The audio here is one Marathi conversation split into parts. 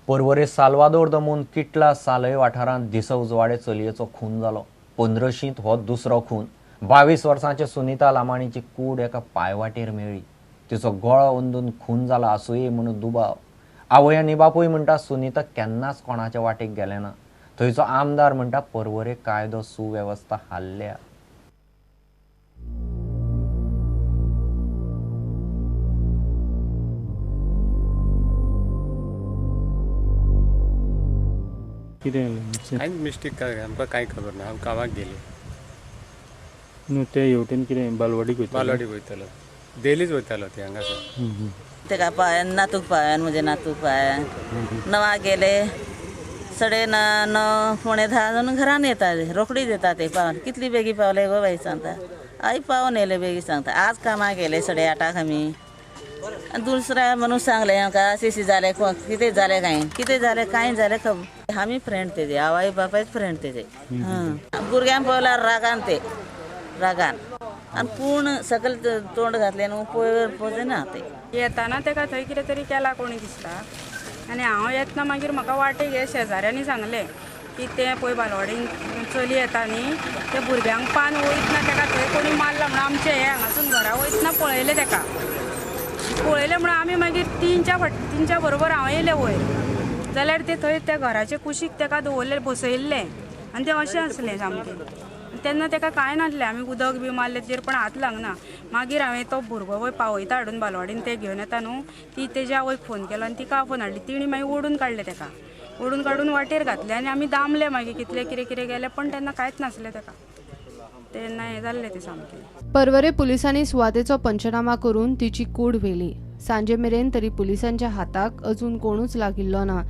पर्वरे साल्वादोर दमून किटला सालय वाठारांत दिस उजवाडे चलयेचो खून जालो. 15शींत हो दुसरो खून. 22 वर्सांचे सुनीता लामाणीची कूड एका पायवाटेर मेळ्ळी. तिचो गळो ओंदून खून जाला आसूय म्हणून दुबाव. आवय आनी बापूय म्हणटा सुनीता केन्नाच कोणाच्या वाटेक गेले ना. थंयचो आमदार म्हणटा पर्वरे कायदो सुवेवस्था हाल्ल्या. कांय मिस्टेक काय आमकां कांय खबर ना. हांव गांवाक गेले न्हू ते हेवटेन कितें बालवाडीक वयता बालवाडीक वयतालो. डेलीच वयतालो ते हांगासर. तेका पायान नातूक पायान म्हजे नातूक पायान 9 गेले 9:30 9:10 जावन घरान येता रोखडीच येता ते पावन. कितली बेगी पावले गो बाई सांगता. आई पावन येले बेगी सांगता. आज कामाक गेले 8:30 आमी. दुसऱ्या मनुस सांगले आमकां अशें जालें कितें जालें कितें जालें कांय जालें खबर. आमी फ्रेंड तेजे आवय बापायच फ्रेंड तेजे. भुरग्यांक पळयल्यार रागान आनी पूर्ण सकल तोंड घातलें न्हू पळयना ते. येताना तेका थंय कितें तरी केला कोणी दिसता. आनी हांव येतना मागीर म्हाका वाटेक हे शेजाऱ्यांनी सांगलें की तें पळय बालवाडीन चली येता न्ही ते भुरग्यांक पान वयतना तेका थंय कोणी मारला म्हणून आमचे हे हांगासून घरा वयतना पळयलें तेका. पळयलें म्हणून आमी मागीर तिनच्या बरोबर हांव येयलें वयर. जाल्यार ते थंय त्या घराचे कुशीक तेका दवरलें बसयल्लें आनी तें अशें आसलें सामकें. तेन्ना तेका कांय नासलें. आमी उदक बी मारलें तेजेर पण हात लागना. मागीर हांवें तो भुरगो वय पावयता हाडून बालवाडीन ते घेवन येता न्हू ती तेज्या आवयक फोन केलो आनी तिका फोन हाडली. तिणी मागीर ओडून काडलें तेका. ओडून काडून वाटेर घातलें आनी आमी दामले मागीर कितलें कितें गेलें पण तेन्ना कांयच नासलें तेका. तेन्ना हें जाल्लें तें सामकें. पर्वरे पुलिसांनी सुवातेचो पंचनामा करून तिची कूड व्हेली. सांजे मेरेन तरी पुलिसांच्या हाताक अजून कोणूच लागिल्लो ना.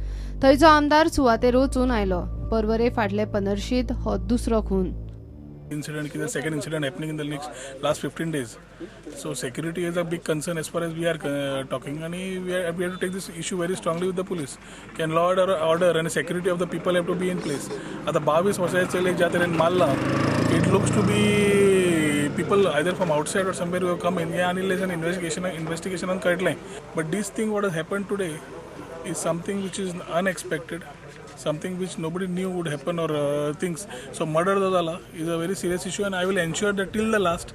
थंयचो आमदार सुवातेर वचून आयलो. पर्वरे फाटले 15शींत हो दुसरो खून. Incident is the second incident happening in the last 15 days. So security is a big concern as far as we are talking, and we have to take this issue very strongly with the police. Can law order and security of the people have to be in place. आता 22 वर्षाचे चले ज्या तऱ्हेन मारला, it looks to be people either from outside or somewhere who have come in. Yeah, unless an investigation on कळटलें. But this thing what has happened today is something which is unexpected. Something which nobody knew would happen or things. So murder is a very serious issue, and I will ensure that till the last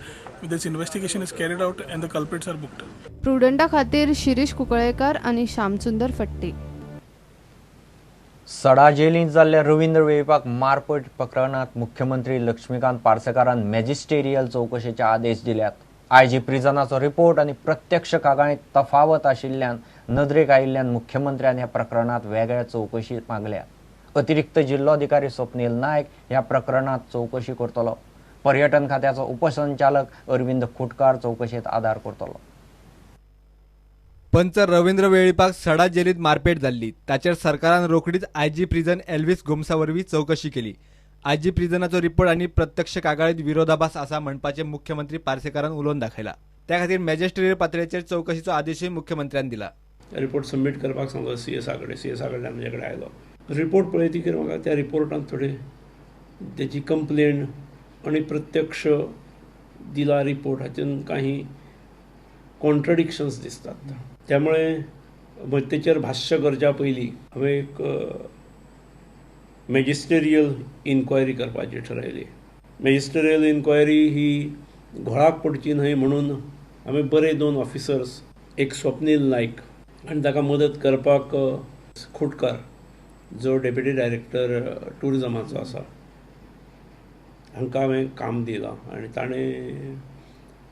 this investigation is carried out and the culprits are booked. प्रुडंटा खातीर शिरीष कुंकळयेकर आनी श्यामसुंदर फट्टे. सडा जेलींत जाल्ल्या रवींद्र वेळीपाक मारपट प्रकरणात मुख्यमंत्री लक्ष्मीकांत पार्सेकारान मॅजिस्टेरियल चौकशेचे आदेश दिल्यात. आयजी प्रिझनाचो रिपोर्ट आनी प्रत्यक्ष कागाळीत तफावत आशिल्ल्यान नदरेक आयिल्ल्यान मुख्यमंत्र्यान ह्या प्रकरणात वेगळ्या चौकशी मागल्या. अतिरिक्त जिल्लोधिकारी स्वप्नील नायक ह्या प्रकरणात चौकशी करतलो. पर्यटन खात्याचो उपसंचालक अरविंद खुटकार चौकशेत आदार करतलो. पंच रवींद्र वेळीपाक सडा जेलीत मारपेट जाल्ली. ताचेर सरकारान रोखडीच आयजी प्रिझन एल्विस गोमसा वरवीं चौकशी केली. आयजी प्रिझनाचो रिपोर्ट आनी प्रत्यक्ष कागाळीत विरोधाभास आसा म्हणपाचें मुख्यमंत्री पार्सेकारान उलोवन दाखयला. त्या खातीर मॅजिस्ट्रेरियल पातळीचेर चौकशीचो आदेशूय मुख्यमंत्र्यान दिला. रिपोर्ट सबमीट करपाक सांगलो CSA कडल्यान म्हजे कडेन आयलो. रिपोर्ट पळयतकीर म्हाका त्या रिपोर्टांत थोडे तेची कंप्लेन आनी प्रत्यक्ष दिला रिपोर्ट हातूंत काही कॉन्ट्रडिक्शन्स दिसतात. त्यामुळे तेचेर भाश्य करच्या पयलीं हांवें एक मॅजिस्टेरियल इन्क्वायरी करपाची ठरयली. मॅजिस्टेरियल इन्क्वायरी ही घोळाक पडची न्हय म्हणून हांवें बरे 2 ऑफिसर्स, एक स्वप्नील नायक आनी ताका मदत करपाक खुटकार जो डेप्युटी डायरेक्टर टुरिजमाचो आसा हांकां हांवें काम दिलां. आनी ताणें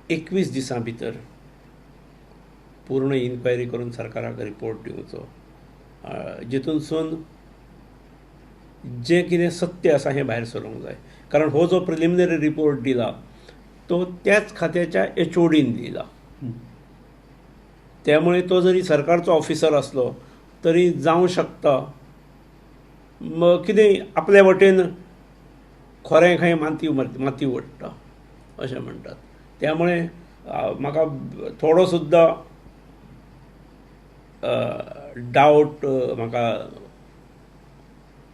21 दिसां भितर पूर्ण इन्क्वायरी करून सरकाराक रिपोर्ट दिवचो, जितूनसून जें कितें सत्य आसा हें भायर सरूंक जाय. कारण हो जो प्रिलिमिनरी रिपोर्ट दिला तो त्याच खात्याच्या HODन दिला. त्यामुळे तो जरी सरकारचो ऑफिसर असलो तरी जावं शकता मग कितें आपल्या वटेन खोरें खंय माती ओडटा अशें म्हणटात. त्यामुळे म्हाका थोडो सुद्दां डावट म्हाका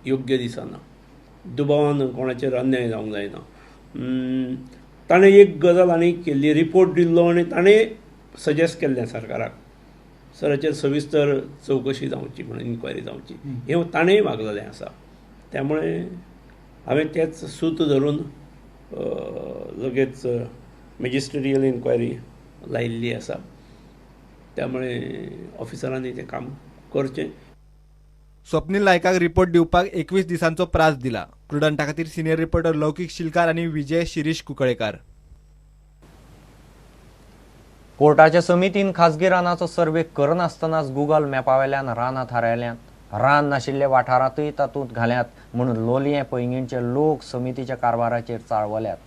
योग्य दिसना. दुबावान कोणाचेर अन्याय जावंक जायना. ताणें एक गजाल आनी केल्ली, रिपोर्ट दिल्लो आनी ताणें सजेस्ट केल्लें सरकाराक सराचेर सविस्तर चवकशी जावची म्हणून इन्क्वायरी जावची हे ताणेंय मागलेलें आसा. त्यामुळे हांवें तेंच सूत धरून लगेच मॅजिस्ट्रेरियल इन्क्वायरी लायिल्ली आसा. त्यामुळे ऑफिसरांनी तें काम करचें. स्वप्नील नायकाक रिपोर्ट दिवपाक 21 दिसांचो प्रास दिला. प्रुडंटा खातीर सिनियर रिपोर्टर लौकीक शिलकार आनी विजय शिरीश कुंकळेकार. कोर्टाच्या समितीन खासगी रानाचो सर्वे करनासतनाच गुगल मॅपावेल्यान रानां थारायल्यात. रान नाशिल्ले वाठारांतूय तातूंत घाल्यात म्हणून लोलये पैंगीणचे लोक समितीच्या कारभाराचेर चाळवल्यात.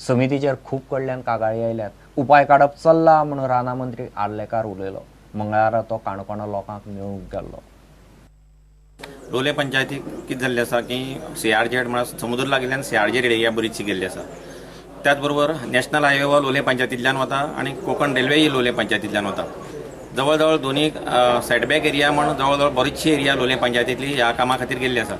समितीचेर खूब कडल्यान कागाळी आयल्यात. उपाय काडप चल्ला म्हणून राना मंत्री आर्लेकार उलयलो. मंगळारा तो काणकोणा लोकांक मेळूंक गेल्लो. लोलये पंचायतीक कितें जाल्लें आसा की CRZ म्हळ्यार समुद्र लागिल्ल्यान CRZ एरिया बरीचशी गेल्ली आसा. त्याच बरोबर नॅशनल हायवे हो लोलये पंचायतींतल्यान वता आनी कोंकण रेल्वेय लोलये पंचायतींतल्यान वता. जवळ जवळ दोनी सेटबॅक एरिया म्हणून जवळ जवळ बरीचशी एरिया लोलये पंचायतींतली ह्या कामा खातीर गेल्ली आसा.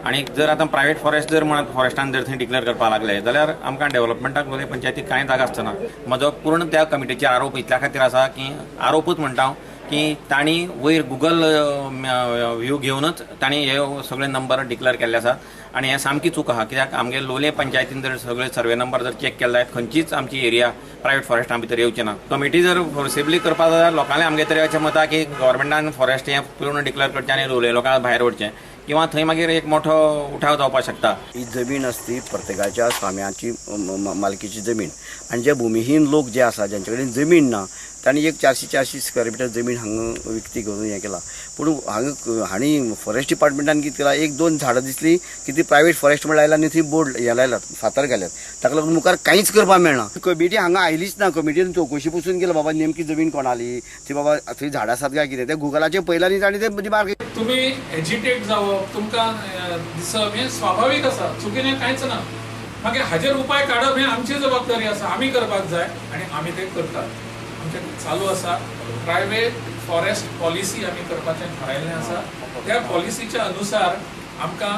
आनी जर आतां प्रायवेट फॉरेस्ट जर म्हणत फॉरेस्टान जर थंय डिक्लेअर करपाक लागले जाल्यार आमकां डेव्हलपमेंटाक लोलये पंचायतीक कांय जागा आसतना म्हजो पूर्ण त्या कमिटीचे आरोप इतल्या खातीर आसा की आरोपूच म्हणटा हांव की तांणी वयर गुगल व्यू घेवनच तांणी हे सगळे नंबर डिक्लेअर केल्ले आसात. आनी हें सामकी चूक आहा. कित्याक आमगे लोलये पंचायतीन जर सगळे सर्वे नंबर जर चॅक केले जायत खंयचीच आमची एरिया प्रायवेट फॉरेस्टा भितर येवची ना. कमिटी जर फोर्सेबली करपाक जाल्यार लोकांनी आमगे तरी अशें मत की गव्हर्मेंटान फॉरेस्ट हें पूर्ण डिक्लेअर करचें आनी लोलये लोकांक भायर ओडचें किंवा थंय मागीर एक मोठो उठाव जावपाक शकता. ही जमीन आसती प्रत्येकाच्या स्वाम्याची मालकीची जमीन आनी जे भुमिहीन लोक जे आसा जांचे कडेन जमीन ना तांणी एक 400 स्क्वेअर मिटर जमीन हांगा विकती करून हें केला. पूण हांणी फॉरेस्ट डिपार्टमेंटान कितें केलां 1-2 झाडां दिसली की ती प्रायवेट फॉरेस्ट म्हण लायला आनी थंय बोर्ड हे लायलात फातर घाल्यात. ताका लागून मुखार कांयच करपाक मेळना. कमिटी हांगा आयलीच ना. कमिटीन चवकशी पसून गेलो बाबा नेमकी जमीन कोणाली ती बाबा थंय झाडां आसात काय कितें. ते गुगलाचेर पयलांनी तांणी ते मार्क तुम्ही एजिटेट जावप तुमकां दिसप हें स्वाभावीक आसा. चुकीन हें कांयच ना. मागीर हाजेर उपाय काडप हें आमची जबाबदारी आसा. आमी करपाक जाय आनी आमी तें करतात. आमचें चालू आसा. प्रायवेट फॉरेस्ट पॉलिसी आमी करपाचें थारायल्लें आसा. त्या पॉलिसीच्या अनुसार आमकां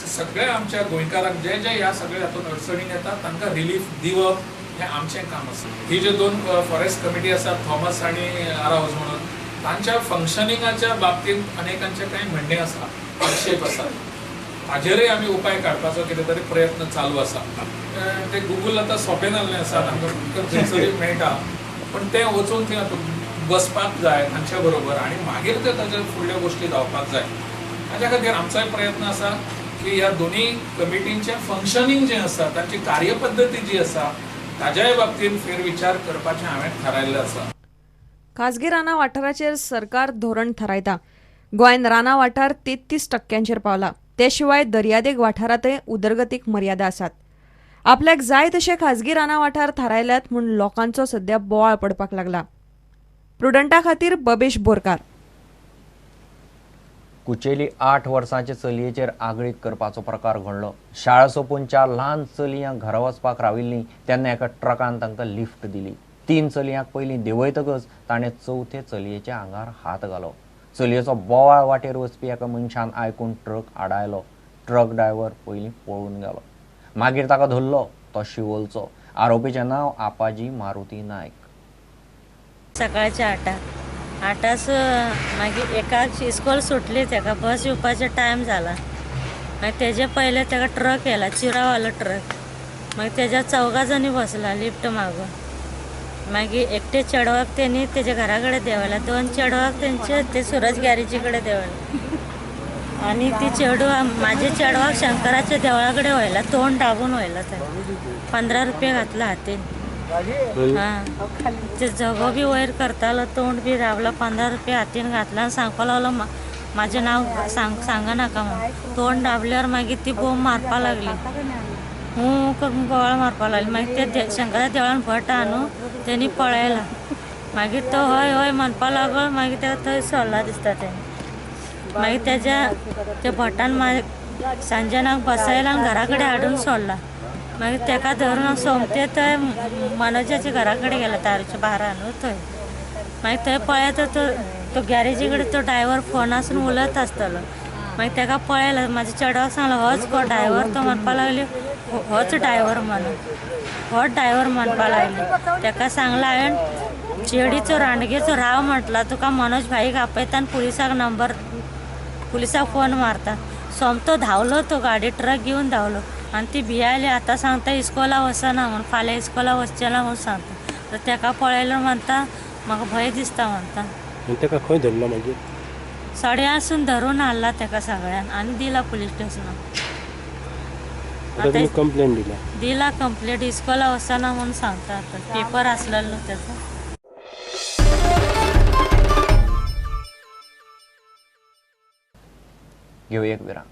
सगळ्या आमच्या गोंयकारांक जे जे ह्या सगळ्या हातूंत अडचणीन येतात तांकां रिलीफ दिवप हें आमचें काम आसा. ही जे 2 फॉरेस्ट कमिटी आसात थॉमस आनी आरावज म्हणून तांच्या फंक्शनिंगाच्या बाबतींत अनेकांचे काही म्हणणे आसा आक्षेप आसा. हाजेरय आमी उपाय काडपाचो कितें तरी प्रयत्न चालू आसा. ते गुगल आतां सोंपें जाल्लें आसा. आमकां थंयसरूय मेळटा पण ते वचून थंय बसपाक जाय तांच्या बरोबर आनी मागीर ते ताज्या फुडल्यो गोश्टी जावपाक जाय. ताच्या खातीर आमचोय प्रयत्न आसा की ह्या दोनी कमिटींचें फंक्शनिंग जें आसा तांची कार्यपद्दती जी आसा ताज्याय बाबतींत फेरविचार करपाचें हांवें थारायल्लें आसा. खाजगी रानां वाठाराचेर सरकार धोरण थारायता. गोंयान रानां वाठार 33% पावला. ते शिवाय दर्यादेग वाठारांतय उदरगतीक मर्यादा आसात. आपल्याक जाय तशे खाजगी रानां वाठार थारायल्यात म्हूण लोकांचो सध्या बोवाळ पडपाक लागला. प्रुडंटा खातीर बबेश बोरकार. कुचेली 8 वर्सांचे चलयेचेर आगळीक करपाचो प्रकार घडलो. शाळा सोंपून 4 ल्हान चलयां घरा वचपाक राविल्लीं तेन्ना एका ट्रकान तांकां लिफ्ट दिली. 3 चलयांक पयलीं देंवयतकच ताणें 4थ्या चलयेच्या आंगार हात घालो. चलयेचो बोवाळ वाटेर वचपी एका मनशान आयकून ट्रक आडायलो. ट्रक ड्रायव्हर पयलीं पळून गेलो. मागीर ताका धरलो तो शिवोलचो. आरोपीचें नांव आपाजी मारुती नायक. सकाळच्या 8 मागीर एकाक इस्कॉल सुटली ताका बस येवपाचो टायम जाला. मागीर तेजे पयले ताका ट्रक येयला चिरावालो ट्रक. मागीर तेज्या 4 जाणी बसला लिफ्ट मागून. मागीर एकटे चेडवाक तेणी तेज्या घरा कडेन देंवयला. 2 चेडवाक तेंचे ते सुरज गॅरेजी कडेन देंवयला. आनी ती चेडवा म्हाजे चेडवाक शंकराच्या देवळा कडेन व्हयला. तोंड दाबून व्हयला थंय. 15 रुपया घातला हातीन. हां ते जगो बी वयर करतालो तोंड बी दाबलो. 15 रुपया हातीन घातला आनी सांगपा लागलो म्हाजें नांव सांगा नाका म्हणून. तोंड दाबल्यार मागीर ती बोंब मारपा लागली. करून बोवाळ मारपा लागली. मागीर ते शंकरा देवळान भट आहा न्हू तेणी पळयला. मागीर तो हय हय म्हणपा लागलो. मागीर तेका थंय सोडला दिसता तेणी. मागीर त्या भटान सांजेनाक बसयला आनी घरा कडेन हाडून सोडला. मागीर तेका धरून सोमते थंय मनोजाच्या घरा कडेन गेला तारुच्या बारा न्हू थंय. मागीर थंय पळयता तो गॅरेजी कडेन तो ड्रायव्हर फोनासून उलयत आसतलो. मागीर तेका पळयला म्हाज्या चेडवाक सांगलो होच गो ड्रायव्हर. तो म्हणपा लागली होच ड्रायव्हर म्हणून. होच ड्रायव्हर म्हणपा लागली. तेका सांगला हांवें चेडीचो रांडगेचो राव म्हटला तुका मनोज भाईक आपयता आनी पुलिसाक फोन मारता. सोमतो धावलो तो गाडी ट्रक घेऊन धावलो आणि ती भियायली. आता सांगता इस्कोला वचना म्हणून, फाल्यां इस्कोला वचचेना म्हणून सांगता. तर तेका पळयलो म्हणटा म्हाका भंय दिसता म्हणटा. तेका खंय धरलो मागीर? सड्यासून धरून हाडला तेका सगळ्यान आणि दिला पुलीस स्टेशनाक. कंप्लेंट दिला? दिला कंप्लेंट. इस्कोला वचना म्हणून सांगता. आता पेपर आसलेलो त्याचा. घेऊ एक विराम.